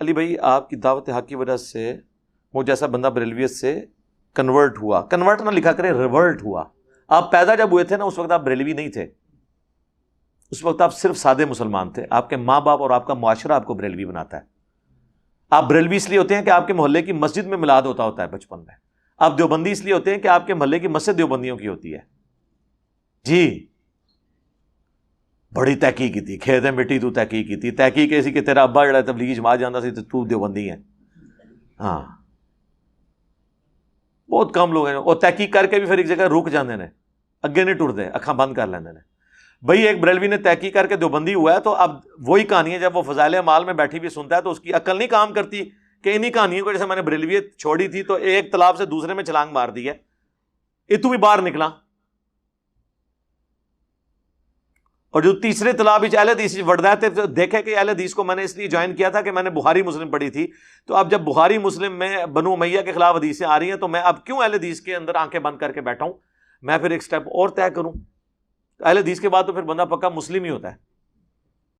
علی بھائی آپ کی دعوت حق کی وجہ سے وہ جیسا بندہ بریلویت سے کنورٹ ہوا، کنورٹ نہ لکھا کرے، ریورٹ ہوا. آپ پیدا جب ہوئے تھے نا اس وقت آپ بریلوی نہیں تھے، اس وقت آپ صرف سادے مسلمان تھے. آپ کے ماں باپ اور آپ کا معاشرہ آپ کو بریلوی بناتا ہے. آپ بریلوی اس لیے ہوتے ہیں کہ آپ کے محلے کی مسجد میں میلاد ہوتا ہے بچپن میں. آپ دیوبندی اس لیے ہوتے ہیں کہ آپ کے محلے کی مسجد دیوبندیوں کی ہوتی ہے. جی بڑی تحقیق کی تھی، کھیت مٹی تو تحقیق کی تھی، تحقیق ایسی کہ تیرا ابا جڑا تبلیغی جماعت جانتا سی تو دیوبندی ہے. ہاں بہت کم لوگ ہیں اور تحقیق کر کے بھی پھر ایک جگہ رک جاندے نے، اگے نہیں ٹرتے، اکھاں بند کر لیندے نے. بھئی ایک بریلوی نے تحقیق کر کے دیوبندی ہوا ہے تو اب وہی کہانی ہے، جب وہ فضائل اعمال میں بیٹھی بھی سنتا ہے تو اس کی عقل نہیں کام کرتی کہ انہی کہانیوں کو جیسے میں نے بریلویت چھوڑی تھی تو ایک تالاب سے دوسرے میں چھلانگ مار دی ہے، یہ تو بھی باہر نکلا. اور جو تیسرے تالاب اہل حدیث وڑدا ہے تو دیکھے کہ اہل حدیث کو میں نے اس لیے جوائن کیا تھا کہ میں نے بخاری مسلم پڑھی تھی، تو اب جب بخاری مسلم میں بنو امیہ کے خلاف حدیثیں آ رہی ہیں تو میں اب کیوں اہل حدیث کے اندر آنکھیں بند کر کے بیٹھا ہوں، میں پھر ایک سٹیپ اور طے کروں. اہل حدیث کے بعد تو پھر بندہ پکا مسلم ہی ہوتا ہے.